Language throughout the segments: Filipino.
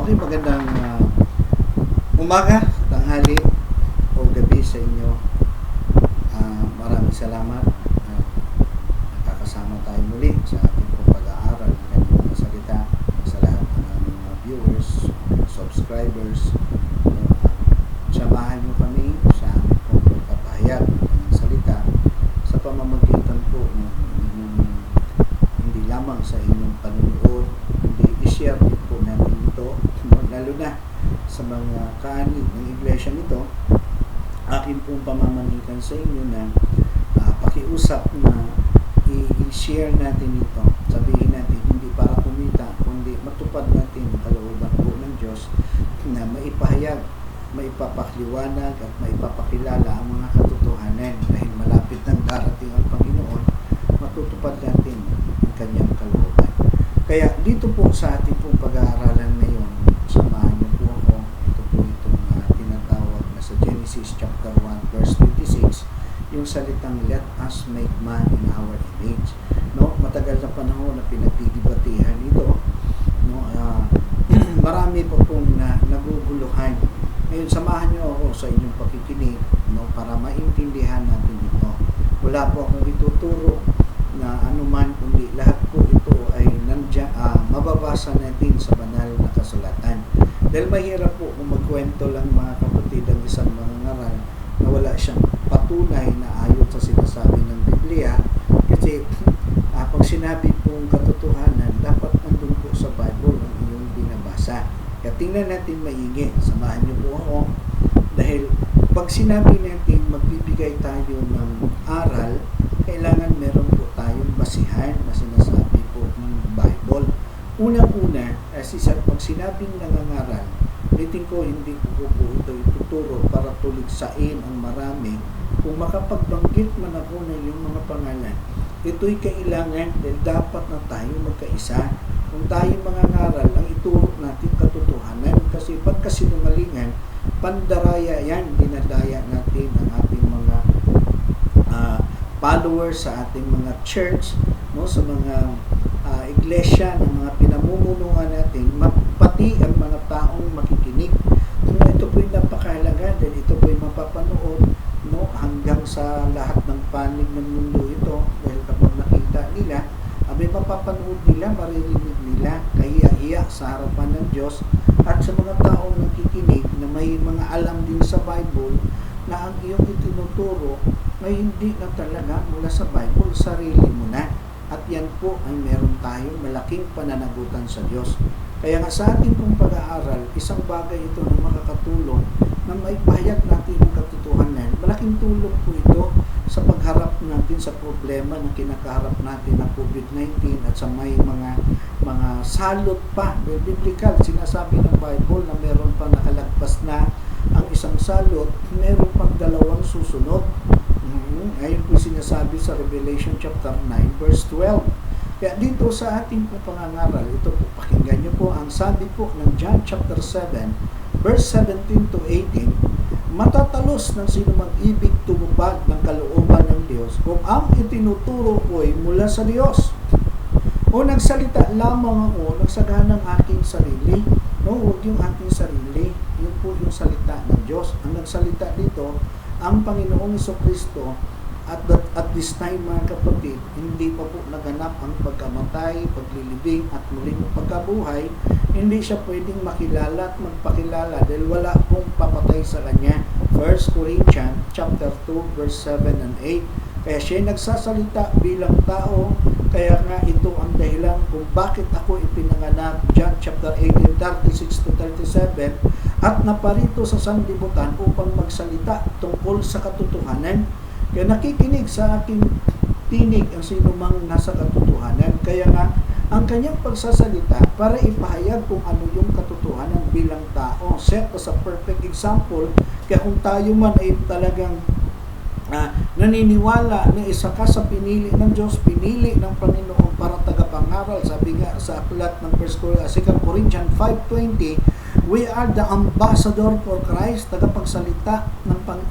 Okay, magandang umaga, tanghali o gabi sa inyo. Maraming salamat. Nakakasama tayo muli sa ating pag-aaral ng kanyang mga salita sa lahat ng aming mga viewers, subscribers. Samahan nyo kami sa aming pagpapahayag ng kanyang salita sa pamamagitan po ng hindi lamang sa inyong panunood, hindi i-share din po natin ito, lalo na sa mga kaanib ng iglesia nito. Akin pong pamamanikan sa inyo na pakiusap na i-share natin ito. Sabihin natin, hindi para kumita, kundi matupad natin ang kalooban po ng Diyos na maipahayag, maipapakliwanag at maipapakilala ang mga katotohanan dahil malapit nang darating ang Panginoon, matutupad natin ang kanyang kalooban. Kaya dito po sa ating pong pag-aaralan ngayon, samahan niyo po ako. Ito po itong tinatawag na sa Genesis chapter 1 verse 26, yung salitang let us make man in our image. No, matagal na panahon na pinagdidebatehan ito. No, marami po pong naguguluhan. Ngayon samahan niyo ako sa inyong pakikinig, no, para maintindihan natin ito. Wala po akong ituturo na anuman, kundi lahat po ito ay mababasa natin sa banal na kasulatan. Dahil mahirap po kung magkwento lang mga kapatid ang isang mga ngaral na wala siyang patunay na ayon sa sinasabi ng Biblia. Kasi pag sinabi pong katotohanan, dapat nandun po sa Bible ang iyong binabasa. Kaya tingnan natin maigi, samahan niyo po ako. Dahil pag sinabi natin magbibigay tayo ng aral, kailangan meron po tayong basihan na sinasabi po ng Bible. Unang-una, pag sinabing nangangaral, ulitin ko, hindi ko po ito ituturo para tuligsain ang marami. Kung makapagbanggit man ako na yung mga pangalan, ito'y kailangan dahil dapat na tayo magkaisa. Kung tayo mangangaral, ang ituro natin katotohanan. Kasi pagkasinungalingan, pandaraya yan, dinadaya natin ang ating mga followers sa ating mga church, no, sa mga iglesia ng mga pinamumunuan natin, pati ang mga taong makikinig. Ito po'y napakahalaga dahil ito po'y mapapanood, no, hanggang sa lahat ng panig ng mundo ito. Dahil kapag nakita nila, may mapapanood nila, maririnig nila, kahiya-hiya sa harapan ng Diyos at sa mga taong nakikinig na may mga alam din sa Bible na ang iyong itinuturo ay hindi na talaga mula sa Bible, sarili mo na. At yan po ay meron tayong malaking pananagutan sa Diyos. Kaya nga sa ating pong pag-aaral, isang bagay ito na makakatulong na maipahayag natin ang katotohanan. Malaking tulong po ito sa pagharap natin sa problema na kinakaharap natin ng COVID-19 at sa may mga salot pa. Biblical, sinasabi ng Bible na meron pa nakalagpas na ang isang salot, meron pang dalawang susunod. Ayun po sinasabi sa Revelation chapter 9 verse 12. Kaya dito sa ating pangangaral, ito po, pakinggan nyo po ang sabi po ng John chapter 7 verse 17 to 18, matatalos ng sino mang ibig tumupad ng kalooban ng Diyos kung ang itinuturo ko ay mula sa Diyos. O nagsalita lamang ako, nagsagana ng aking sarili. No, huwag yung aking sarili. Yun po yung salita ng Diyos. Ang nagsalita dito, ang Panginoong Jesucristo. At this time mga kapatid, hindi pa po naganap ang pagkamatay, paglilibing at muling pagkabuhay. Hindi siya pwedeng makilala at magpakilala dahil wala pong papatay sa kanya. 1 Corinthians chapter 2 verse 7 and 8. Kaya siya nagsasalita bilang tao. Kaya nga ito ang dahilan kung bakit ako ipinanganak. John chapter 18, 36 to 37. At naparito sa sanlibutan upang magsalita tungkol sa katotohanan. Kaya nakikinig sa aking tinig ang sino mang nasa katotohanan. Kaya nga, ang kanyang pagsasalita para ipahayag kung ano yung katotohanan bilang tao. Set as a perfect example. Kaya kung tayo man ay talagang naniniwala na isa ka sa pinili ng Diyos, pinili ng Panginoon para tagapangaral. Sabi nga sa aklat ng 2 Corinthians 5:20, we are the ambassador for Christ, tagapagsalita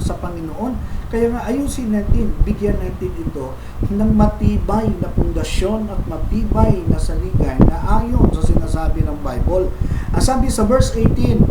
sa Panginoon. Kaya nga ayusin natin, bigyan natin ito ng matibay na pundasyon at matibay na saligan na ayon sa sinasabi ng Bible. Ang sabi sa verse 18,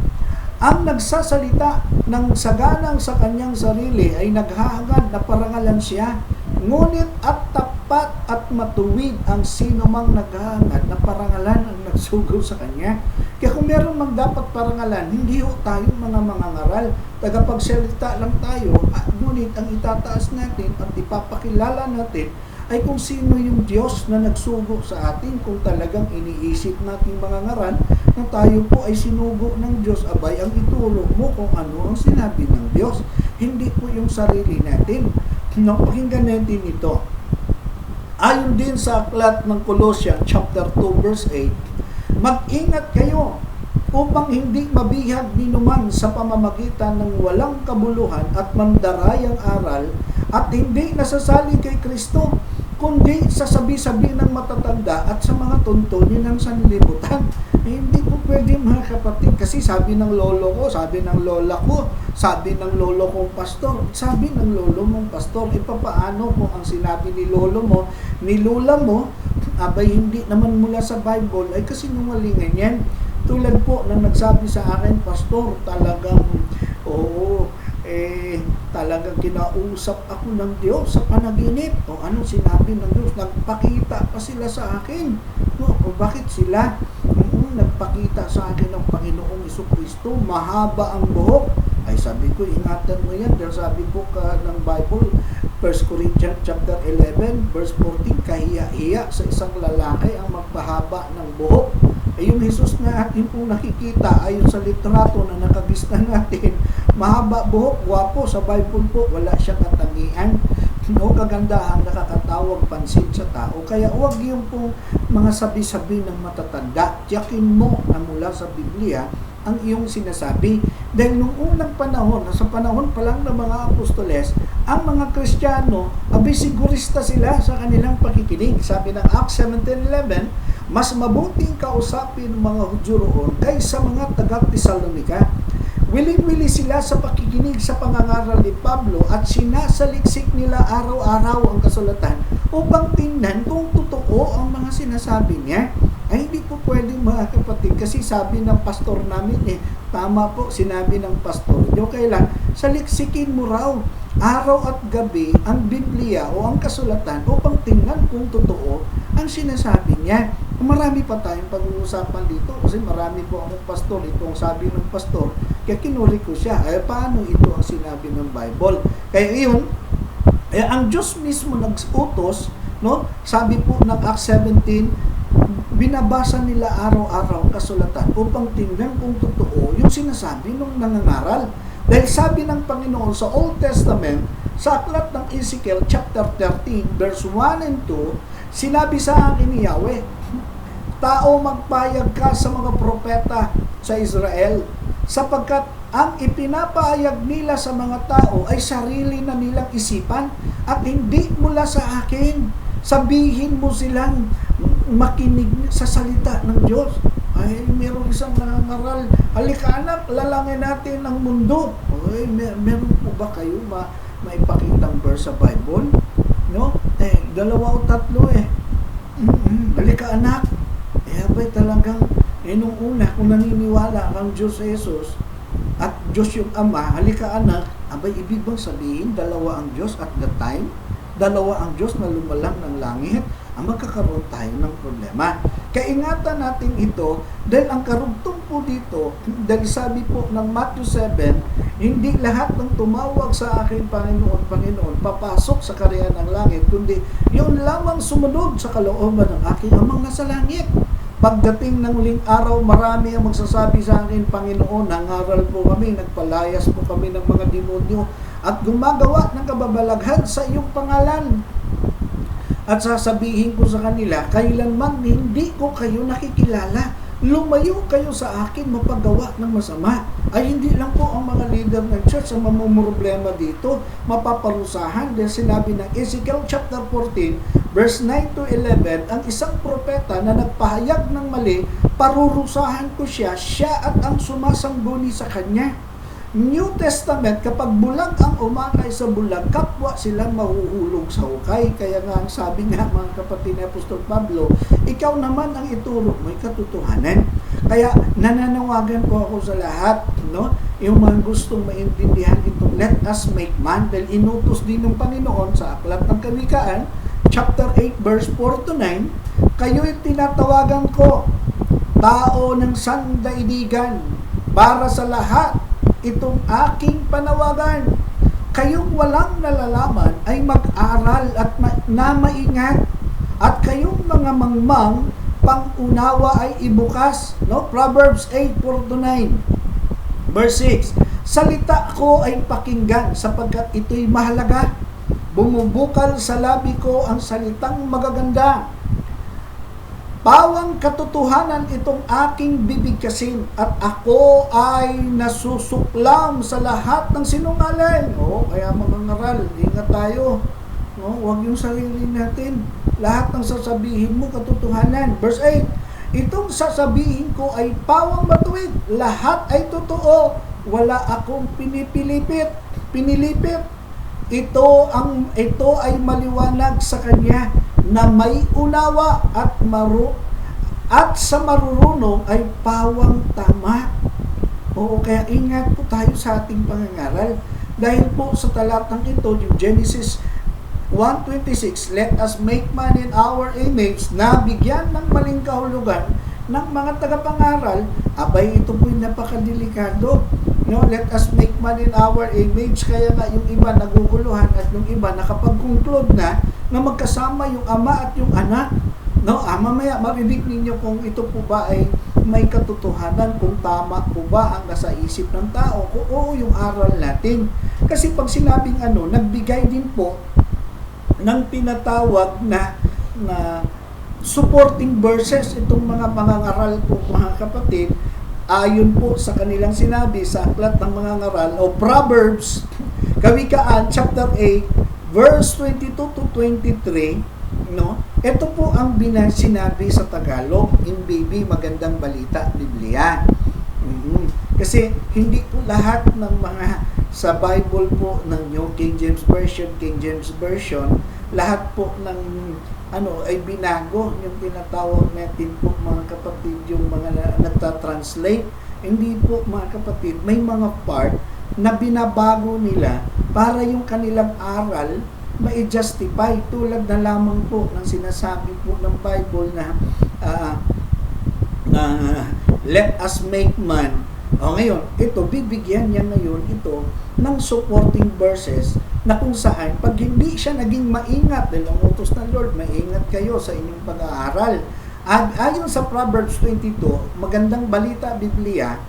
ang nagsasalita ng saganang sa kanyang sarili ay naghahangad na parangalan siya, ngunit at tapat at matuwid ang sino mang naghahangad na parangalan ang nagsugo sa kanya. Kaya kung meron mang dapat parangalan, hindi ho tayo mga mangangaral, tagapagsalita lang tayo, ngunit ang itataas natin at ipapakilala natin ay kung sino yung Diyos na nagsugo sa atin. Kung talagang iniisip natin mga ngaral na tayo po ay sinugo ng Diyos, abay ang ituro mo kung ano ang sinabi ng Diyos, hindi po yung sarili natin. Pakinggan natin ito. Ayon din sa aklat ng Colossians chapter 2 verse 8, mag-ingat kayo upang hindi mabihag ninuman sa pamamagitan ng walang kabuluhan at mandarayang aral at hindi nasasali kay Kristo, kundi sa sabi-sabi ng matatanda at sa mga tuntunin ng sanlibutan. Hindi po pwede mga kapatid, kasi sabi ng lolo ko, sabi ng lola ko, sabi ng lolo kong pastor, sabi ng lolo mong pastor, papaano kung ang sinabi ni lolo mo, ni lola mo, abay hindi naman mula sa Bible, ay kasi nungalingan yan. Tulad po na nagsabi sa akin, pastor, talagang, talagang kinausap ako ng Diyos sa panaginip. O anong sinabi ng Diyos? Nagpakita pa sila sa akin. No, o bakit sila? Nagpakita sa akin ng Panginoong Jesucristo, mahaba ang buhok. Ay sabi ko, ingatan mo yan. Dahil sabi po ng Bible, 1 Corinthians chapter 11, verse 14, kahiya-hiya sa isang lalaki ang magpahaba ng buhok. Ay yung Jesus na atin pong nakikita, ayon sa litrato na nakabista natin, mahaba buhok, gwapo, sa Bible po, wala siyang katangian o kagandahang nakakatawag pansin sa tao. Kaya huwag yung pong mga sabi-sabi ng matatanda. Tiyakin mo na mula sa Biblia ang iyong sinasabi. Dahil nung unang panahon, sa panahon pa lang ng mga apostoles, ang mga Kristiyano, abisigurista sila sa kanilang pakikinig. Sabi ng Acts 17:11, mas mabuting kausapin ng mga Hudyo roon kaysa mga taga-Tesalonika. Willing-willing sila sa pakikinig sa pangangaral ni Pablo at sinasaliksik nila araw-araw ang kasulatan upang tingnan kung totoo ang mga sinasabi niya. Ay hindi po pwedeng mga kapatid, kasi sabi ng pastor namin tama po sinabi ng pastor, yung kailan saliksikin mo raw araw at gabi ang Biblia o ang kasulatan upang tingnan kung totoo ang sinasabi niya. Marami pa tayong pag-uusapan dito kasi marami po akong pastor. Ito ang sabi ng pastor, kaya kinuri ko siya. Paano ito ang sinabi ng Bible? Kaya iyon, ang Diyos mismo nag-utos, no? Sabi po ng Acts 17, binabasa nila araw-araw ang kasulatan upang tingnan kung totoo yung sinasabi ng nangangaral. Dahil sabi ng Panginoon sa Old Testament, sa aklat ng Ezekiel chapter 13, verse 1 and 2, sinabi sa akin ni Yahweh, tao, magpayag ka sa mga propeta sa Israel, sapagkat ang ipinapahayag nila sa mga tao ay sarili na nilang isipan at hindi mula sa akin. Sabihin mo silang makinig sa salita ng Diyos. Ay, mayroong isang nangangaral, halika anak, lalangin natin ang mundo. Ay, meron po ba kayo maipakitang verse sa Bible? No? Dalawa o tatlo halika anak. Abay talagang, nung una, kung naniniwala kang Diyos Jesus at Diyos yung Ama, halika anak, abay ibig bang sabihin, dalawa ang Diyos at the time? Dalawa ang Diyos na lumalang ng langit? Magkakaroon tayo ng problema. Kaingatan natin ito dahil ang karugtong po dito, dahil sabi po ng Matthew 7, hindi lahat ng tumawag sa akin, Panginoon, Panginoon, papasok sa kaharian ng langit, kundi yun lamang sumunod sa kalooban ng aking Amang nasa langit. Pagdating ng huling araw, marami ang magsasabi sa akin, Panginoon, nangaral po kami, nagpalayas po kami ng mga demonyo, at gumagawa ng kababalaghan sa iyong pangalan. At sasabihin ko sa kanila, kailanman hindi ko kayo nakikilala. Lumayo kayo sa akin, mapagawa ng masama. Ay hindi lang po ang mga leader ng church ang mamumroblema dito, mapaparusahan. Dahil sinabi ng Ezekiel chapter 14, verse 9 to 11, ang isang propeta na nagpahayag ng mali, parurusahan ko siya at ang sumasangguni sa kanya. New Testament, kapag bulag ang umakay sa bulag, kapwa silang mahuhulog sa hukay. Kaya nga ang sabi nga mga kapatid ni Apostol Pablo, ikaw naman ang ituro mo'y katotohanan. Kaya nananawagan ko ako sa lahat, no? Yung mga gustong maintindihan itong let us make man, dahil inutos din ng Panginoon sa Aklat ng Kawikaan, chapter 8, verse 4 to 9, kayo'y tinatawagan ko, tao ng sandaigdigan, para sa lahat itong aking panawagan. Kayong walang nalalaman ay mag-aral at na maingat, at kayong mga mangmang pang-unawa ay ibukas. No? Proverbs 8:4-9. Verse 6, salita ko ay pakinggan sapagkat ito'y mahalaga. Bumubukal sa labi ko ang salitang magaganda. Pawang katotohanan itong aking bibigkasin, at ako ay nasusuklam sa lahat ng sinungaling. Kaya mga ngaral, ingat tayo. Huwag yung sarili natin. Lahat ng sasabihin mo, katotohanan. Verse 8, itong sasabihin ko ay pawang matuwid. Lahat ay totoo. Wala akong pinilipit. Ito ay maliwanag sa kanya na may unawa at sa marurunong ay pawang tama. Kaya ingat po tayo sa ating pangangaral. Dahil po sa talatang ito, yung Genesis 1:26, let us make man in our image, na bigyan ng maling kahulugan ng mga tagapangaral, abay ito po'y napakadelikado. Let us make man in our image. Kaya nga yung iba naguguluhan at yung iba nakapag-conclude na magkasama yung ama at yung anak. Mamaya marinig ninyo kung ito po ba ay may katotohanan, kung tama po ba ang nasa isip ng tao. Oo, yung aral natin. Kasi pag sinabing nagbigay din po ng tinatawag na supporting verses itong mga pangangaral po mga kapatid, ayon po sa kanilang sinabi sa Aklat ng Mga Ngaral o Proverbs, Kawikaan, chapter 8, verse 22-23, ito po ang sinabi sa Tagalog, NBB, Magandang Balita, Biblia. Kasi hindi po lahat ng mga sa Bible po ng New King James Version, lahat po ng ay binago, yung tinatawag natin po mga kapatid, yung mga nagtatranslate. Hindi po mga kapatid, may mga part na binabago nila para yung kanilang aral ma-justify, tulad na lamang po ng sinasabi po ng Bible na let us make man. Ngayon, ito, bibigyan niya ngayon ito ng supporting verses na kung saan, pag hindi siya naging maingat, dahil ang utos ng Lord, maingat kayo sa inyong pag-aaral. At ayon sa Proverbs 22, Magandang Balita, Biblia,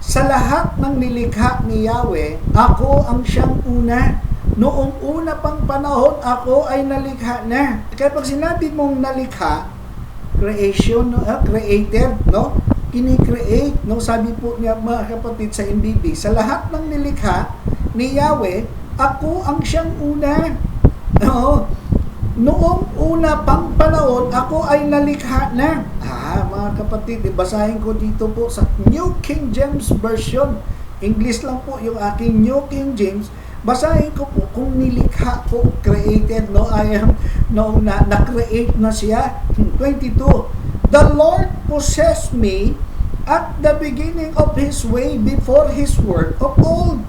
sa lahat ng nilikha ni Yahweh, ako ang siyang una. Noong una pang panahon, ako ay nalikha na. Kaya pag sinabi mong nalikha, creation, created, kini-create, sabi po niya mga kapatid sa NBB, sa lahat ng nilikha ni Yahweh, ako ang siyang una. Noong una pang panahon, ako ay nalikha na. Mga kapatid, basahin ko dito po sa New King James Version. English lang po yung aking New King James. Basahin ko po kung nilikha po, created, I am, na-create na siya. 22, the Lord possessed me at the beginning of His way before His work of old.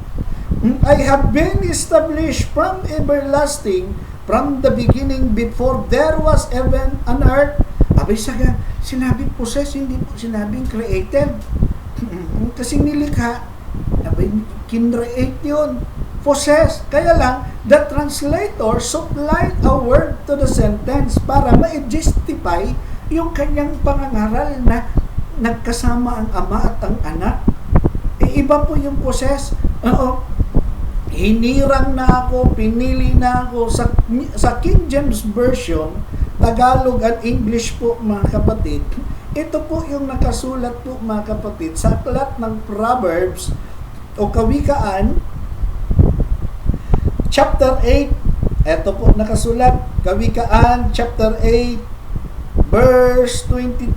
I have been established from everlasting, from the beginning, before there was heaven and earth. Abay, sinabing possess, hindi po sinabing created. Kasi nilikha, abay, kinreate yun. Possess. Kaya lang, the translator supplied a word to the sentence para ma-justify yung kanyang pangangaral na nagkasama ang ama at ang anak. Iba po yung possess. Hinirang na ako, pinili na ako. Sa King James Version, Tagalog at English po mga kapatid, ito po yung nakasulat po mga kapatid sa Aklat ng Proverbs o Kawikaan, chapter 8. Ito po nakasulat, Kawikaan, chapter 8, verse 22.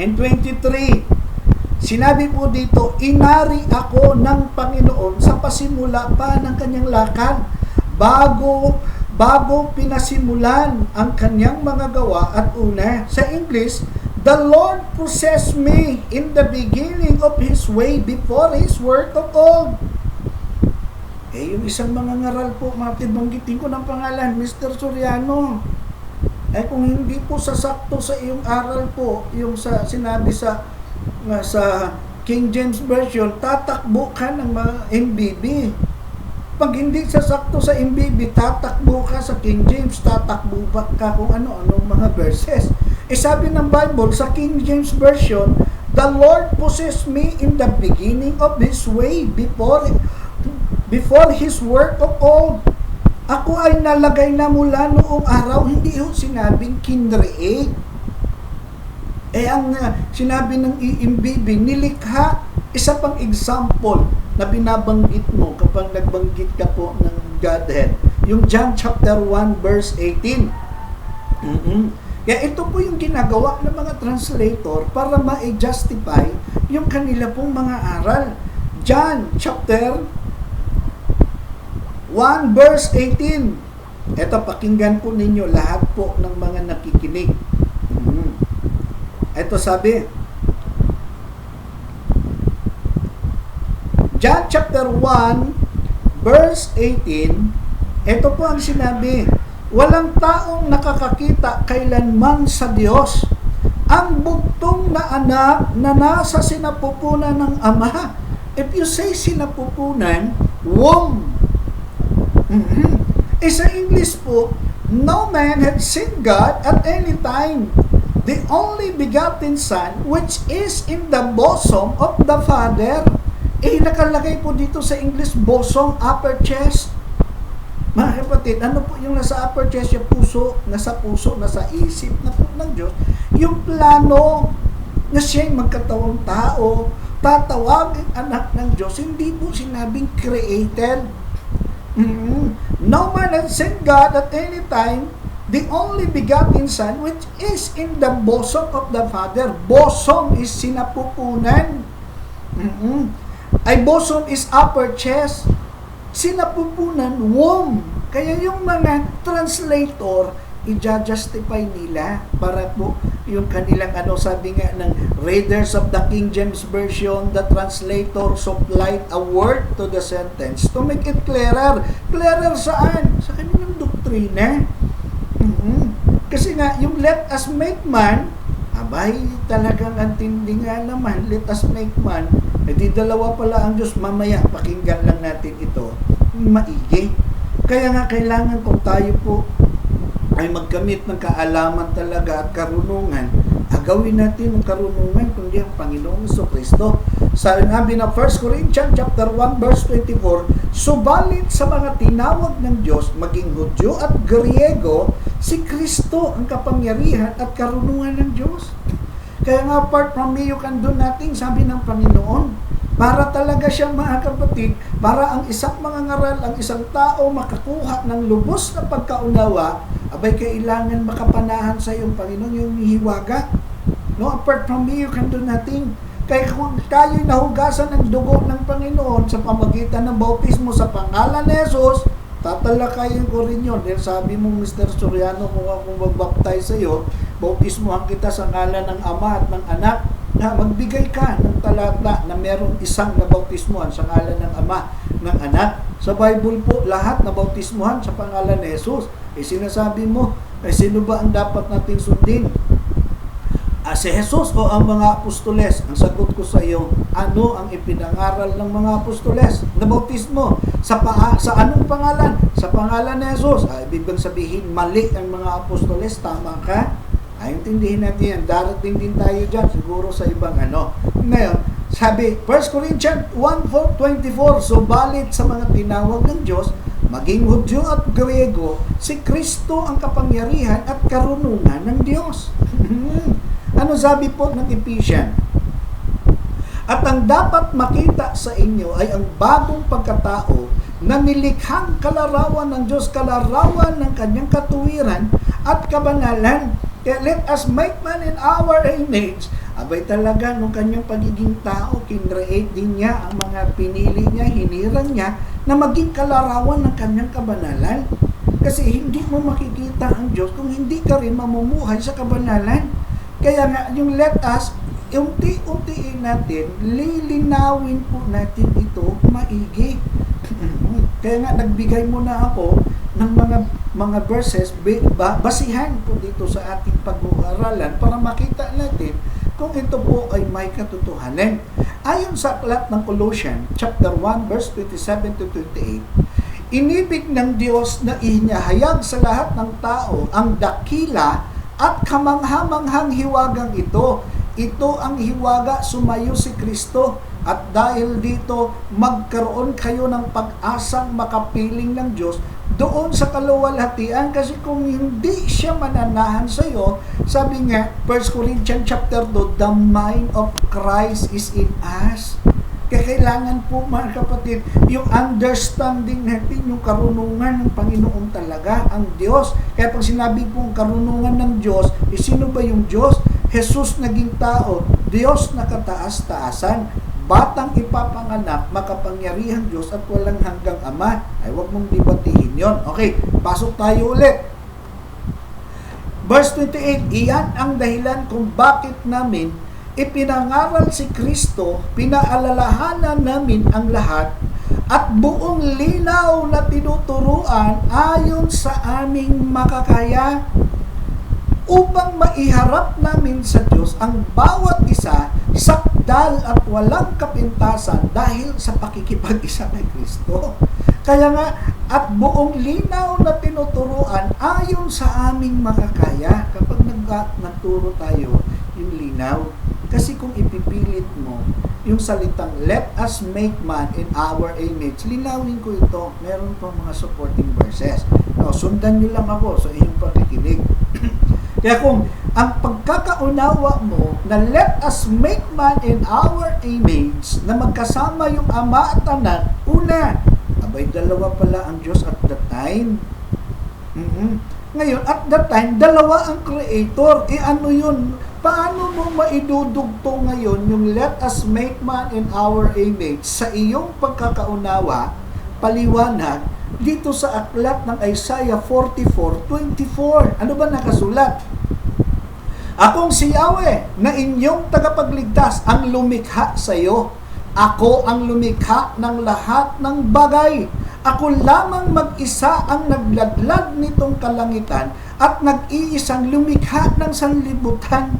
and 23. Sinabi po dito, inari ako ng Panginoon sa pasimula pa ng kanyang lakad, bago pinasimulan ang kanyang mga gawa at una. Sa English, the Lord possessed me in the beginning of His way before His work of old. Yung isang mga ngaral po, banggitin ko ng pangalan, Mr. Soriano. Kung hindi po sasakto sa iyong aral po, yung sinabi sa King James Version, tatakbo ka ng mga MBB. Pag hindi sasakto sa MBB, tatakbo ka sa King James, tatakbo ka kung ano-anong mga verses. Sabi ng Bible sa King James Version, the Lord possessed me in the beginning of His way before His work of old. Ako ay nalagay na mula noong araw, hindi ho sinabing kinreate. Ang sinabi ng EMBB, nilikha, isa pang example na binabanggit mo kapag nagbanggit ka po ng Godhead. Yung John chapter 1 verse 18. Kaya ito po yung ginagawa ng mga translator para ma-justify yung kanila pong mga aral. John chapter 1 verse 18. Ito, pakinggan po ninyo lahat po ng mga nakikinig. Ito sabi, John chapter 1 verse 18, ito po ang sinabi, walang taong nakakakita kailanman sa Diyos. Ang bugtong na anak na nasa sinapupunan ng Ama. If you say sinapupunan, womb. Sa English po, no man had seen God at any time. The only begotten Son, which is in the bosom of the Father. Nakalagay po dito sa English, bosom, upper chest. Mga kapatid, ano po yung nasa upper chest? Yung puso, nasa isip na po ng Diyos. Yung plano na siya'y magkatawang tao, tatawagin anak ng Diyos, hindi po sinabing created. No man has seen God at any time. The only begotten Son, which is in the bosom of the Father. Bosom is sinapupunan. Bosom is upper chest. Sinapupunan, womb. Kaya yung mga translator, i-justify nila para po yung kanilang sabi nga ng readers of the King James Version, the translator supplied a word to the sentence to make it clearer. Clearer saan? Sa kanilang doktrina. Kasi nga, yung let us make man, talagang antindi nga naman, let us make man, dalawa pala ang Diyos, mamaya pakinggan lang natin ito, maigi. Kaya nga kailangan kung tayo po ay magkamit ng kaalaman talaga at karunungan, agawin natin ang karunungan kundi ang Panginoong Jesucristo. Sabi na 1 Corinthians chapter 1 verse 24, subalit sa mga tinawag ng Diyos, maging Hudyo at Griego, si Kristo ang kapangyarihan at karunungan ng Diyos. Kaya nga, apart from me, you can do nothing, sabi ng Panginoon. Para talaga siya, mga kapatid, para ang isang mga ngaral, ang isang tao makakuha ng lubos na pagkaunawa, kailangan makapanahan sa iyong Panginoon, yung hiwaga. No, apart from me, you can do nothing. Kaya kung kayo'y nahugasan ng dugo ng Panginoon sa pamagitan ng bautismo sa pangalan ni Jesus, tatalakayin ko rin yun. Dahil sabi mo, Mr. Soriano, kung akong magbaptize sa iyo, bautismohan kita sa ngalan ng Ama at ng Anak, na magbigay ka ng talata na merong isang nabautismohan sa ngalan ng Ama, ng Anak. Sa Bible po, lahat nabautismohan sa pangalan ni Jesus. Sinasabi mo, sino ba ang dapat nating sundin? Si Jesus o ang mga apostoles? Ang sagot ko sa iyo, ano ang ipinangaral ng mga apostoles? Nabautismo. Sa anong pangalan? Sa pangalan ni Jesus. Ibig sabihin, mali ang mga apostoles. Tama ka? Intindihin natin yan. Darating din tayo dyan. Siguro sa ibang Ngayon, sabi, 1 Corinthians 1:24, subalit sa mga tinawag ng Diyos, maging Hudyo at Griego, si Kristo ang kapangyarihan at karunungan ng Diyos. Ano sabi po ng Ephesians? At ang dapat makita sa inyo ay ang bagong pagkatao na nilikhang kalarawan ng Diyos, kalarawan ng kanyang katuwiran at kabanalan. Let us make man in our image, Abay talaga, nung kanyang pagiging tao, kinreate din niya ang mga pinili niya, hinirang niya, na maging kalarawan ng kanyang kabanalan. Kasi hindi mo makikita ang Diyos kung hindi ka rin mamumuhay sa kabanalan. Kaya nga, yung let us, unti-untiin natin, lilinawin po natin ito maigi. Kaya nga, nagbigay muna ako ng mga verses, basihan po dito sa ating pag-uaralan para makita natin kung ito po ay may katotohanan. Ayon sa aklat ng Colossians, chapter 1, verse 27 to 28, inibig ng Diyos na inyahayag sa lahat ng tao ang dakila at kamanghamanghang hiwagang ito. Ito ang hiwaga, sumayo si Kristo, at dahil dito magkaroon kayo ng pag-asang makapiling ng Diyos doon sa kaluwalhatian. Kasi kung hindi siya mananahan sa iyo, sabi nga 1 Corinthians chapter 2, the mind of Christ is in us. Kaya kailangan po mga kapatid, yung understanding natin, yung karunungan ng Panginoon talaga, ang Diyos. Kaya pag sinabi pong karunungan ng Diyos, sino ba yung Diyos? Jesus naging tao, Diyos na kataas-taasan, batang ipapanganak, makapangyarihang Diyos at walang hanggang Ama. Ay huwag mong dibatihin yon. Okay, pasok tayo ulit. Verse 28, iyan ang dahilan kung bakit namin ipinangaral si Kristo, pinaalalahanan namin ang lahat, at buong linaw na tinuturuan ayon sa aming makakaya, upang maiharap namin sa Diyos ang bawat isa sakdal at walang kapintasan dahil sa pakikipag-isa kay Kristo. Kaya nga, at buong linaw na tinuturuan ayon sa aming makakaya. Kapag nagturo tayo, yung linaw. Kasi kung ipipilit mo yung salitang let us make man in our image, linawin ko ito. Meron pang mga supporting verses. No, sundan nyo lang ako sa inyong pakikinig. Kaya kung ang pagkakaunawa mo na let us make man in our image, na magkasama yung Ama at Anak, una, abay dalawa pala ang Diyos at that time. Ngayon, at that time, dalawa ang Creator. Ano yun? Paano mo maidudugto ngayon yung let us make man in our image sa iyong pagkakaunawa, paliwanag, dito sa aklat ng Isaiah 44:24. Ano ba nakasulat? Akong si Yahweh na inyong tagapagligtas ang lumikha sa iyo. Ako ang lumikha ng lahat ng bagay. Ako lamang mag-isa ang nagladlad nitong kalangitan at nag-iisang lumikha ng sanlibutan.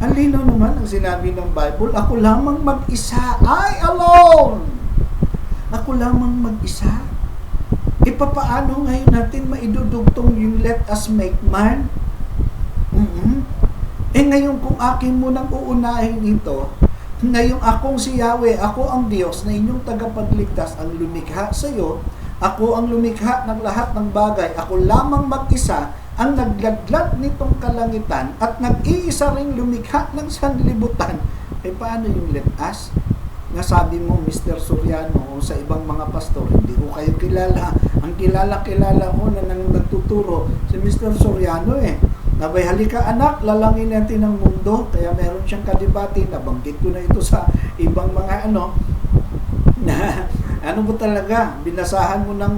Ang linaw naman ang sinabi ng Bible, ako lamang mag-isa. I alone. Ako lamang mag-isa. Papaano ngayon natin maidudugtong yung let us make man? Ngayon kung akin munang uunahin ito, ngayong akong si Yahweh, ako ang Diyos na inyong tagapagligtas, ang lumikha sa iyo, ako ang lumikha ng lahat ng bagay, ako lamang mag-isa ang nagladlad nitong kalangitan at nag-iisa ring lumikha ng sanlibutan. Paano yung let us? Nga sabi mo, Mr. Soriano, o sa ibang mga pastor, hindi ko kayo kilala. Ang kilala ko na nagtuturo, si Mr. Soriano Nabay, halika anak, lalangin natin ang mundo. Kaya meron siyang kadebate, nabanggit ko na ito sa ibang mga na ano ba talaga, binasahan mo ng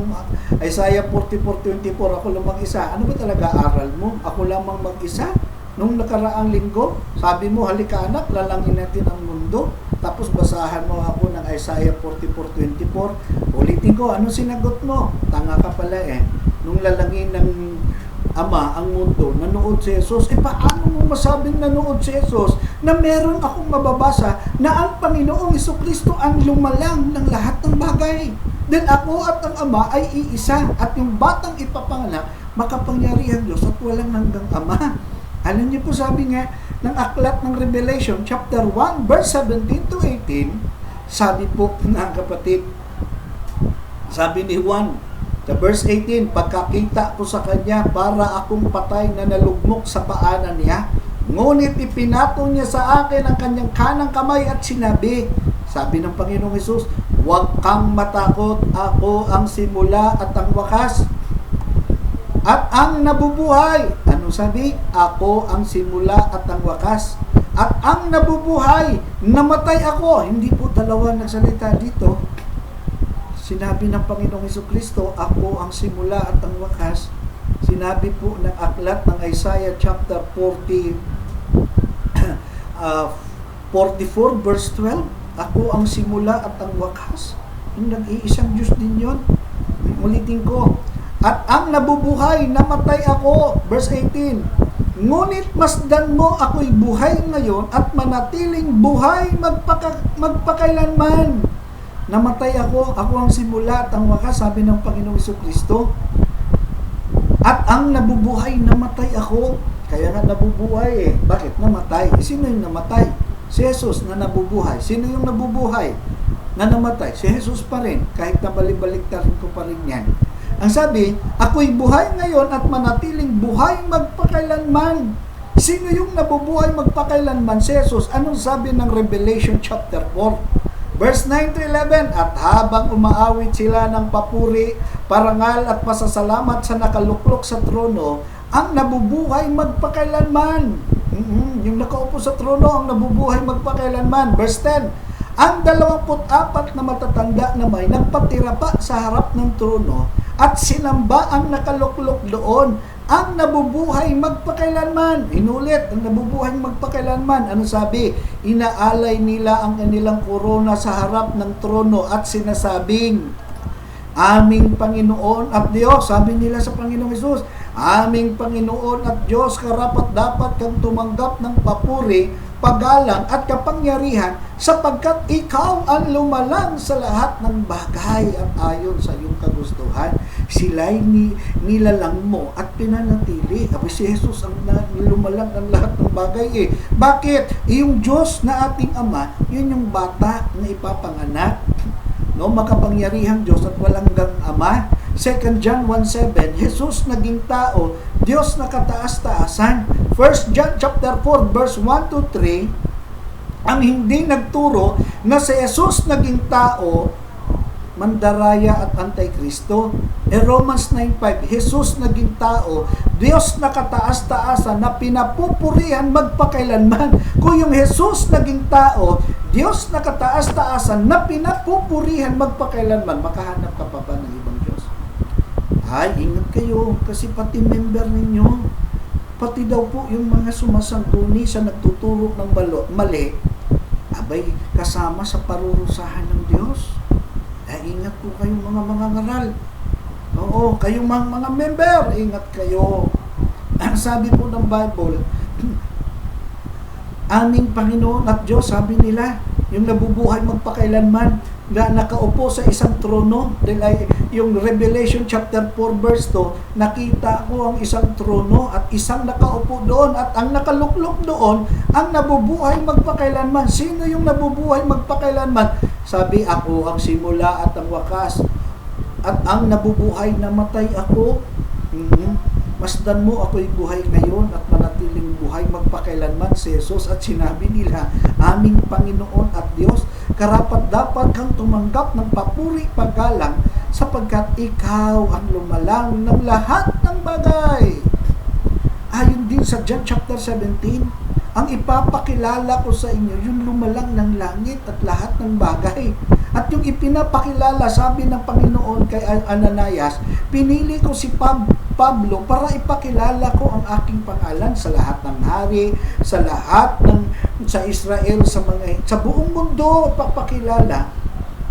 Isaiah 44:24, ako lamang isa. Ano ba talaga aral mo? Ako lamang mag-isa? Nung nakaraang linggo, sabi mo, halika anak, lalangin natin ang mundo. Tapos basahan mo ako ng Isaiah 44:24. Ulitin ko, ano sinagot mo? Tanga ka pala Nung lalangin ng Ama ang mundo, nanood si Jesus. Paano mo masabing nanood si Jesus na meron akong mababasa na ang Panginoong Jesucristo ang lumalang ng lahat ng bagay? Then ako at ang Ama ay iisa, at yung batang ipapanganak, makapangyarihan Diyos at walang hanggang Ama. Alam niyo po, sabi nga ng aklat ng Revelation chapter 1 verse 17 to 18, sabi po ng kapatid, sabi ni Juan sa verse 18, pagkakita ko sa kanya, para akong patay na nalugmok sa paanan niya. Ngunit ipinato niya sa akin ang kanyang kanang kamay at sinabi, sabi ng Panginoong Hesus, huwag kang matakot, ako ang simula at ang wakas at ang nabubuhay. Ano sabi? Ako ang simula at ang wakas. At ang nabubuhay, namatay ako. Hindi po dalawa nagsalita dito. Sinabi ng Panginoong Jesucristo, ako ang simula at ang wakas. Sinabi po ng aklat ng Isaiah chapter 44 verse 12, ako ang simula at ang wakas. Yung nag-iisang Diyos din yun. Ulitin ko. At ang nabubuhay, namatay ako. Verse 18, ngunit masdan mo ako'y buhay ngayon at manatiling buhay magpakailanman. Namatay ako ang simula at ang wakas, sabi ng Panginoong Jesucristo. At ang nabubuhay, namatay ako. Kaya nga nabubuhay eh. Bakit namatay? Sino yung namatay? Si Jesus na nabubuhay. Sino yung nabubuhay na namatay? Si Jesus pa rin. Kahit nabalik-baliktarin ko pa rin yan. Ang sabi, ako'y buhay ngayon at manatiling buhay magpakailanman. Sino yung nabubuhay magpakailanman? Si Jesus. Anong sabi ng Revelation chapter 4? Verse 9 to 11, at habang umaawit sila ng papuri, parangal at pasasalamat sa nakaluklok sa trono, ang nabubuhay magpakailanman. Yung nakaupo sa trono, ang nabubuhay magpakailanman. Verse 10, ang 24 na matatanda na may nagpatira pa sa harap ng trono at sinamba ang nakaluklok doon, ang nabubuhay magpakailanman. Inulit, ang nabubuhay magpakailanman. Ano sabi? Inaalay nila ang kanilang korona sa harap ng trono at sinasabing, aming Panginoon at Diyos. Sabi nila sa Panginoong Hesus, aming Panginoon at Diyos, karapat-dapat kang tumanggap ng papuri, paggalang at kapangyarihan sapagkat ikaw ang lumalang sa lahat ng bagay at ayon sa iyong kagustuhan. Sila'y nilalang mo at pinanatili. Sabi si Jesus ang lumalang ng lahat ng bagay eh. Bakit? Yung Diyos na ating Ama, yun yung bata na ipapanganak. No, makapangyarihang Diyos at walang Ama. 2 John 1:7, Jesus naging tao, Diyos na kataas-taasan. 1 John chapter 4 verse 1 to 3, ang hindi nagturo na si Jesus naging tao, mandaraya at antikristo. Romans 9:5, Jesus naging tao, Diyos na kataas-taasan na pinapupurihan magpakailanman. Kung yung Jesus naging tao, Diyos na kataas-taasan na pinapupurihan magpakailanman, makahanap ka pa ba ng ibang Diyos? Ay, ingat kayo, kasi pati member ninyo, pati daw po yung mga sumasangguni sa nagtuturo ng mali, abay, kasama sa parurusahan ng Diyos. Ay, ingat po kayong mga ngaral. Oo, kayong mga member, ingat kayo. Ang sabi po ng Bible, aming Panginoon at Diyos, sabi nila, yung nabubuhay magpakailanman, na nakaupo sa isang trono. Dahil yung Revelation chapter 4 verse 2, nakita ko ang isang trono at isang nakaupo doon at ang nakaluklok doon, ang nabubuhay magpakailanman. Sino yung nabubuhay magpakailanman? Sabi, ako ang simula at ang wakas. At ang nabubuhay, namatay ako. Masdan mo ako'y buhay ngayon at manatiling buhay magpakailanman, si Jesus. At sinabi nila, aming Panginoon at Diyos, karapat-dapat kang tumanggap ng papuri paggalang sapagkat ikaw ang lumalang ng lahat ng bagay. Ayon din sa John chapter 17, ang ipapakilala ko sa inyo, yung lumalang ng langit at lahat ng bagay. At yung ipinapakilala, sabi ng Panginoon kay Ananias, pinili ko si Pablo para ipakilala ko ang aking pangalan sa lahat ng hari, sa lahat ng sa Israel, sa buong mundo, papakilala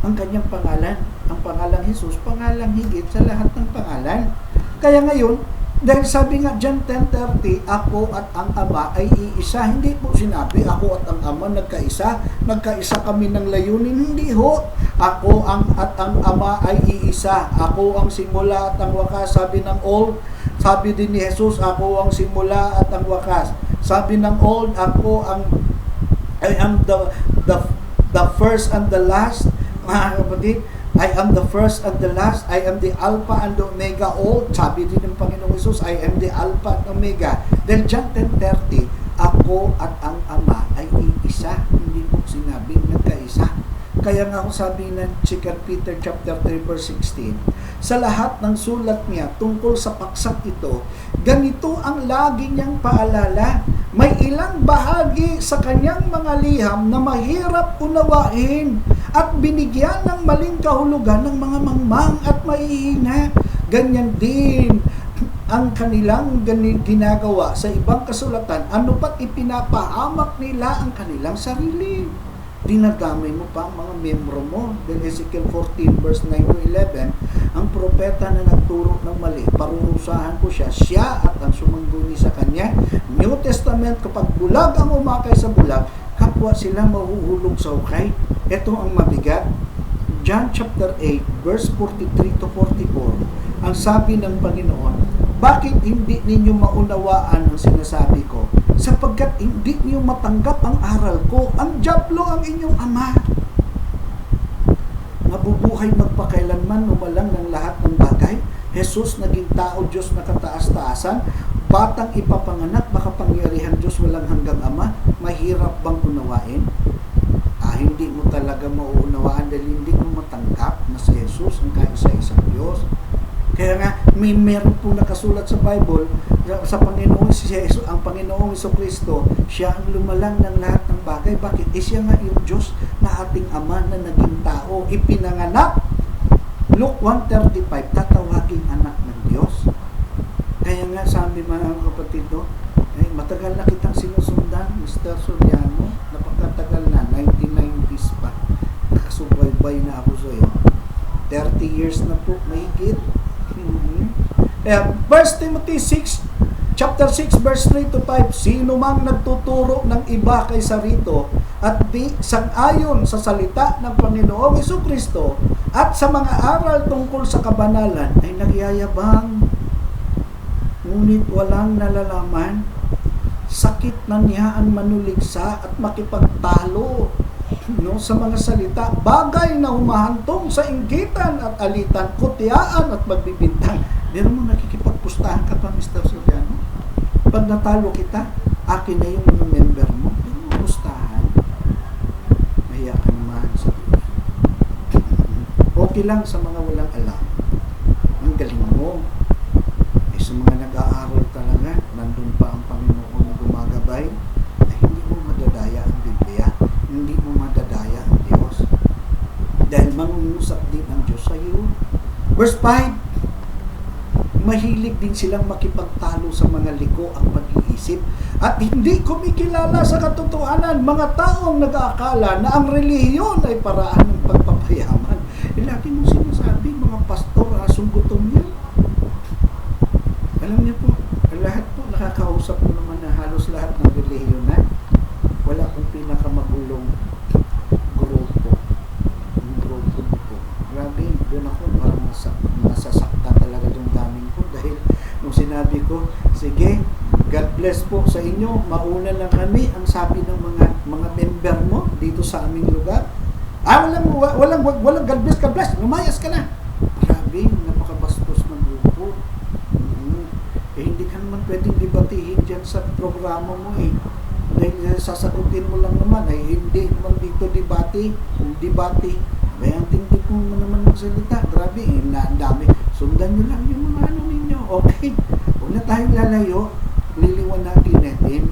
ang kanyang pangalan. Ang pangalang Jesus, pangalang higit sa lahat ng pangalan. Kaya ngayon, dahil sabi nga John 10:30, ako at ang Ama ay iisa. Hindi po sinabi ako at ang Ama nagkaisa. Nagkaisa kami ng layunin. Hindi ho. Ako at ang Ama ay iisa. Ako ang simula at ang wakas. Sabi ng old, sabi din ni Jesus, ako ang simula at ang wakas. Sabi ng old, I am the first and the last. Mga kapatid, I am the first and the last. I am the Alpha and the Omega. Sabi din ng Panginoong Hesus, I am the Alpha and Omega. Then John 10:30, ako at ang Ama ay iisa. Hindi po sinabing nagkaisa. Kaya nga ako sabi ng 2 Peter chapter 3 verse 16, sa lahat ng sulat niya tungkol sa paksang ito, ganito ang lagi niyang paalala, May ilang bahagi sa kanyang mga liham na mahirap unawain at binigyan ng maling kahulugan ng mga mangmang at mahihina. Ganyan din ang kanilang ginagawa sa ibang kasulatan. Ano pa't ipinapahamak nila ang kanilang sarili. Dinadamay mo pa ang mga miyembro mo. Then Ezekiel 14 verse 9 to 11, ang propeta na nagturo ng mali, parurusahan ko siya at ang sumangguni sa kanya. New Testament, kapag bulag ang umakay sa bulag, kapwa sila mahuhulog sa hukay. Ito ang mabigat. John chapter 8 verse 43 to 44, ang sabi ng Panginoon, bakit hindi ninyo maunawaan ang sinasabi ko? Sapagkat hindi niyo matanggap ang aral ko. Ang diablo ang inyong ama. Nabubuhay magpakailanman, numalang ng lahat ng bagay. Jesus naging tao, Diyos na kataas-taasan. Batang ipapanganak, makapangyarihan Diyos, walang hanggang ama. Mahirap bang unawain? Hindi mo talaga mauunawaan dahil hindi mo matanggap na si Jesus ang kaisa-isang Diyos. Kaya nga, meron po nakasulat sa Bible, sa Panginoong si Jesus, ang Panginoong Jesucristo, siya ang lumalang ng lahat ng bagay. Bakit? Siya nga yung Diyos na ating Ama na naging tao, ipinanganak. Luke 1:35, tatawaging anak ng Diyos. Kaya nga, sabi mga kapatid, matagal na kitang sinusundan, Mr. Soriano, napakatagal na, 1990s pa. Nakasubaybay na ako sa iyo. 30 years na po, mahigit. 1 Timothy 6, chapter 6, verse 3 to 5, sino mang nagtuturo ng iba kaysa rito at di sang-ayon sa salita ng Panginoong Jesucristo at sa mga aral tungkol sa kabanalan ay nagyayabang, ngunit walang nalalaman, sakit na niyaan manuligsa at makipagtalo sa mga salita, bagay na humahantong sa inggitan at alitan, kutyaan at magbibintang. Meron mo nakikipagpustahan ka pa, Mr. Soriano? Pag natalo kita, akin na yung mga member mo. Meron mo pustahan. Mahiya ka naman sa Diyos. Okay lang sa mga walang alam. Ang galing mo. Sa mga nag-aaral talaga, nandun pa ang Panginoon na gumagabay, ay hindi mo madadaya ang Biblia. Hindi mo madadaya ang Diyos. Dahil mangungusap din ang Diyos sa iyo. Verse 5, mahilig din silang makipagtalo sa mga liko ang pag-iisip at hindi kumikilala sa katotohanan, mga taong nag-aakala na ang relihiyon ay paraan ng pagpapayaman. Lagi mong sinasabi, mga pastor, sungguton niyo. Alam niyo po, lahat po, nakakausap mo naman na halos lahat ng relihiyon na wala akong pinakamagulong grupo. Yung grupo po. Grabe, doon ako parang nasasaktan talaga yung daming ko dahil nung sinabi ko, sige, God bless po sa inyo, mauna lang kami, ang sabi ng mga member mo dito sa aming lugar. Walang God bless, lumayas ka na. Grabe, napakabastos ng grupo. Hindi ka naman pwedeng debatihin dyan sa programa mo dahil sasagutin mo lang naman hindi naman dito debate. Kaya ang tingin mo naman magsalita. Grabe, ang dami. Sundan nyo lang yung mga ninyo. Okay, huwag na tayong lalayo. Liliwanagin natin.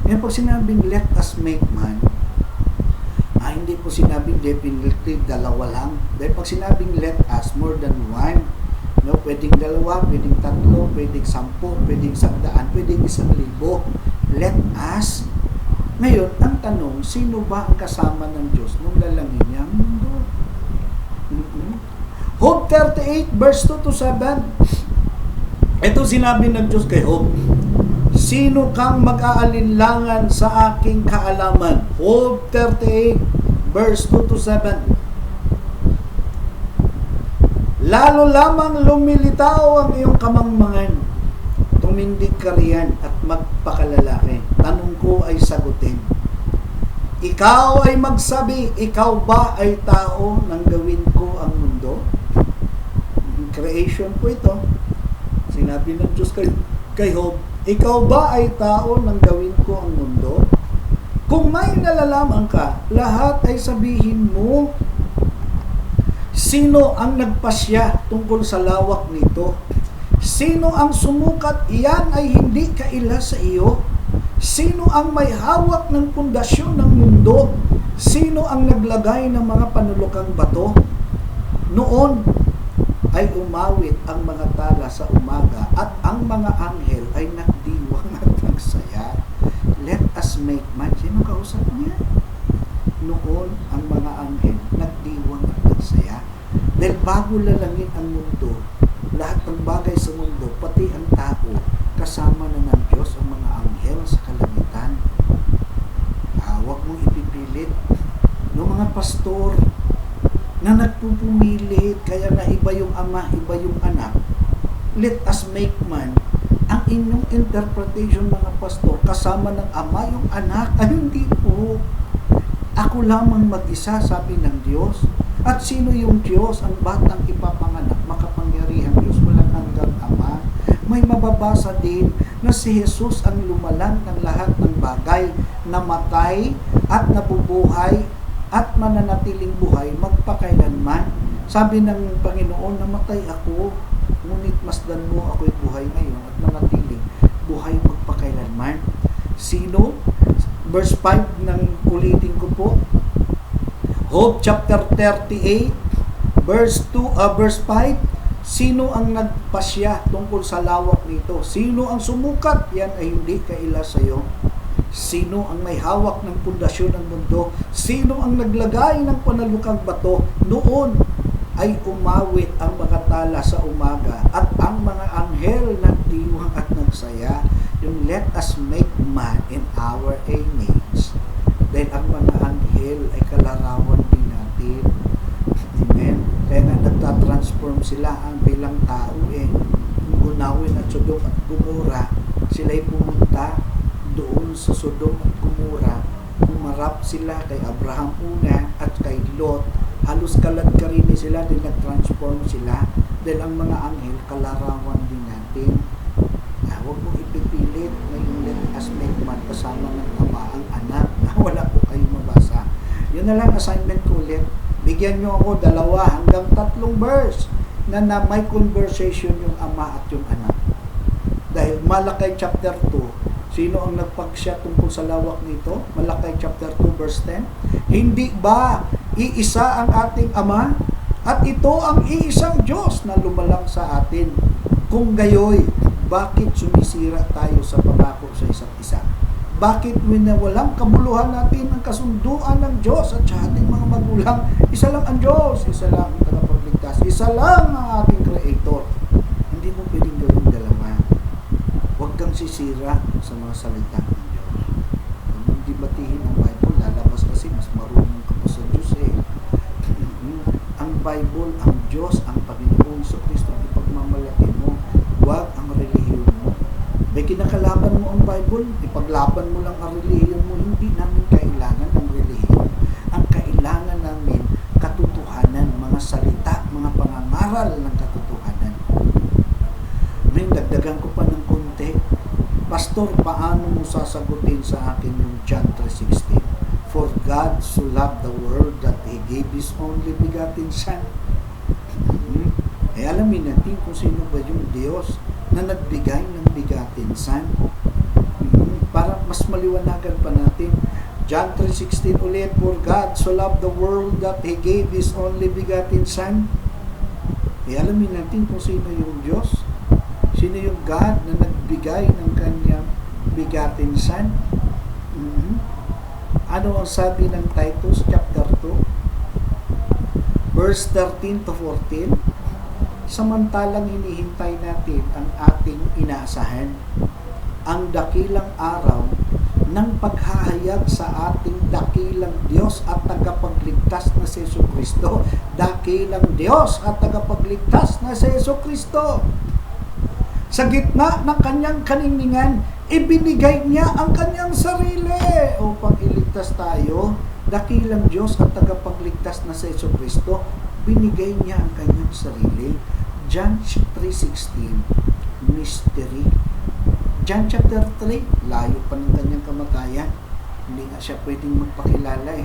Ngayon pag sinabing let us make man, hindi po sinabing definitely dalawa lang. Dahil pag sinabing let us, more than one. No, pwedeng dalawa, pwedeng tatlo, pwedeng 10, pwedeng 100, pwedeng 1,000. Let us. Ngayon, ang tanong, sino ba ang kasama ng Diyos nung lalangin niya ang mundo? Job 38, verse 2 to 7. Ito sinabi ng Diyos kay Job, sino kang mag-aalinlangan sa aking kaalaman? Job 38, verse 2 to 7. Lalo lamang lumilitaw ang iyong kamangmangan. Tumindig ka riyan at magpakalalaki. Tanong ko ay sagutin. Ikaw ay magsabi, ikaw ba ay tao nang gawin ko ang mundo? Creation po ito. Sinabi ng Diyos kay Job, ikaw ba ay tao nang gawin ko ang mundo? Kung may nalalaman ka, lahat ay sabihin mo. Sino ang nagpasya tungkol sa lawak nito? Sino ang sumukat? Iyan ay hindi kaila sa iyo. Sino ang may hawak ng pundasyon ng mundo? Sino ang naglagay ng mga panulukang bato? Noon ay umawit ang mga tala sa umaga at ang mga anghel ay nagdiwang at nagsaya. Let us make man. Sino kausap niya? Noon ang mga anghel nagdiwang at nagsaya. Dahil bago lalangin ang mundo, lahat ng bagay sa mundo, pati ang tao, kasama na ng Diyos ang mga anghel sa kalangitan. Huwag mong ipipilit. No mga pastor na nagpupumilit, kaya nga iba yung ama, iba yung anak. Let us make man. Ang inyong interpretation mga pastor, kasama ng ama yung anak, ay hindi po. Ako lamang mag-isa, sabi ng Diyos. At sino yung Diyos? Ang batang ipapanganak, makapangyarihang Diyos, walang hanggang ama. May mababasa din na si Jesus ang lumalang ng lahat ng bagay, namatay at nabubuhay at mananatiling buhay magpakailanman. Sabi ng Panginoon, namatay ako, ngunit masdan mo ako'y buhay ngayon at manatiling buhay magpakailanman. Sino? Verse 5 ng ulitin ko po. Job chapter 38 verse 5. Sino ang nagpasya tungkol sa lawak nito? Sino ang sumukat? Yan ay hindi kaila sa iyo. Sino ang may hawak ng pundasyon ng mundo? Sino ang naglagay ng panalukang bato? Noon ay umawit ang mga tala sa umaga at ang mga anghel nagdiwang at nagsaya. Yung let us make man in our image. Dahil ang mga anghel ay kalarawan din natin. Amen. Kaya nga nagtatransform sila ang bilang tao Gunawin at Sodom at Gomora, sila'y pumunta doon sa Sodom at Gomora. Umarap sila kay Abraham una at kay Lot. Halos kalad-karini sila, din nag-transform sila. Dahil ang mga anghel kalarawan din natin. Huwag mong ipipilit na yung let us make man kasama ng ama ang anak. Wala po kayong mabasa. Yun na lang assignment ko ulit. Bigyan nyo ako 2 hanggang 3 verse na may conversation yung ama at yung anak. Dahil Malakay chapter 2, sino ang nagpagsya tungkol sa lawak nito? Malakay chapter 2 verse 10. Hindi ba iisa ang ating ama? At ito ang iisang Diyos na lumalang sa atin. Kung gayoy, bakit sumisira tayo sa pangako sa isa't isa? Bakit walang kabuluhan natin ang kasunduan ng Diyos at sa ating mga magulang? Isa lang ang Diyos, isa lang ang tagapagligtas, isa lang ang ating Creator. Hindi mo pwedeng gawin dalawa. Huwag kang sisira sa mga salita ng Diyos. Huwag mong debatihin ang Bible, lalabas kasi mas marunong ka pa sa Diyos Ang Bible, ang Diyos, ang Panginoon sa Kristo, ang ipagmamalaki mo. Huwag ang relihiyon mo. May kinakalaban mo ang Bible, ipaglaban mo lang ang relihiyon mo. Hindi namin kailangan ng relihiyon. Ang kailangan namin, katotohanan, mga salita, mga pangangaral ng katotohanan. May dagdagan ko pa ng konti. Pastor, paano mo sasagutin sa akin yung John 3:16? For God so loved the world that He gave His only begotten Son. Alamin natin kung sino ba yung Diyos na nagbigay ng bigatin Son. Para mas maliwanagan pa natin, John 3:16 ulit, for God so loved the world that He gave His only begotten Son. Alamin natin kung sino yung Diyos. Sino yung God na nagbigay ng kanyang bigatin Son. Ano ang sabi ng Titus chapter 2 verse 13 to 14? Samantalang hinihintay natin ang ating inaasahan, ang dakilang araw ng paghahayag sa ating dakilang Diyos at tagapagligtas na si Jesucristo. Dakilang Diyos at tagapagligtas na si Jesucristo. Sa gitna ng kanyang kaniningan, ibinigay niya ang kanyang sarili upang iligtas tayo. Dakilang Diyos at tagapagligtas na si Jesucristo, binigay niya ang kanyang sarili. John 3:16, mystery. John chapter 3, layo pa ng kanyang kamatayan. Hindi nga siya pwedeng magpakilala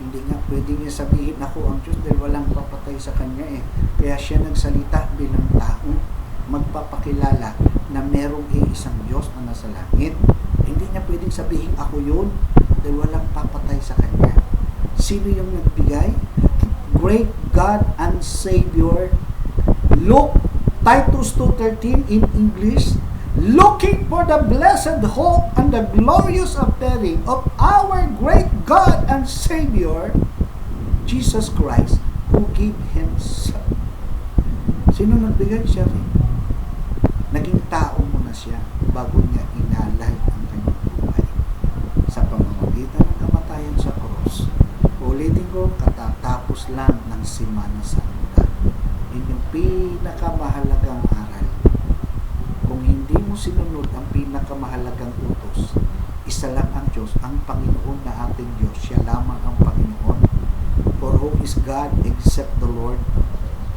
Hindi nga pwedeng niya sabihin, ako ang Diyos, dahil walang papatay sa kanya Kaya siya nagsalita bilang tao, magpapakilala na merong isang Diyos na nasa langit. Hindi niya pwedeng sabihin ako yun dahil walang papatay sa kanya. Sino yung nagbigay? Great God and Savior. Look, Titus 2:13 in English, looking for the blessed hope and the glorious appearing of our great God and Savior, Jesus Christ, who gave Himself. Sino nagbigay? Siya rin. Naging tao muna siya bago niya inalay ang kanyang buhay sa pamamagitan ng kamatayan sa cross. Ulitin ko, katatapos lang ng Semana Santa. Yun yung pinakamahalagang aral. Kung hindi mo sinunod ang pinakamahalagang utos, isa lang ang Diyos, ang Panginoon na ating Diyos. Siya lamang ang Panginoon. For who is God except the Lord?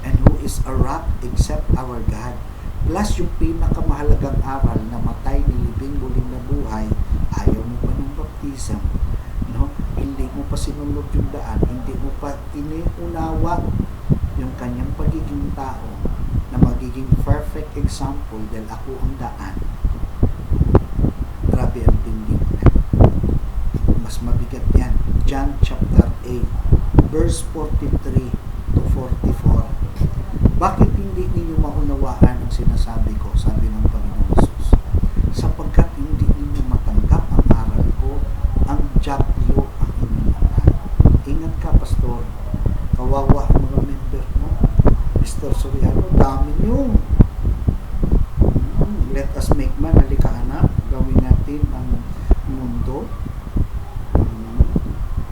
And who is a rock except our God? Plus yung pinakamahalagang aral na matay, nilibing, muling nabuhay, ayaw mo pa ng baptism, no? Hindi mo pa sinunod yung daan, hindi mo pa iniunawa yung kanyang pagiging tao na magiging perfect example dahil ako ang daan. Grabe ang tindi mo na. Mas mabigat yan. John chapter 8 verse 43 to 44. Bakit hindi ninyo maunawaan ang sinasabi ko? Sabi ng Panginoon Jesus. Sapagkat hindi ninyo matanggap ang aral ko, ang dyablo ang inyong aral. Ingat ka, Pastor. Kawawa ang mga member mo. Mr. Soriano, dami nyo. Let us make man. Halika anak. Gawin natin ang mundo.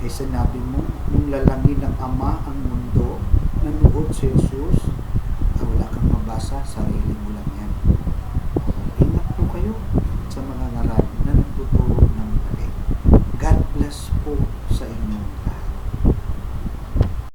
Sinabi mo, nung lalangin ng Ama ang mundo, nanood si Jesus, wala kang mabasa, sarili mo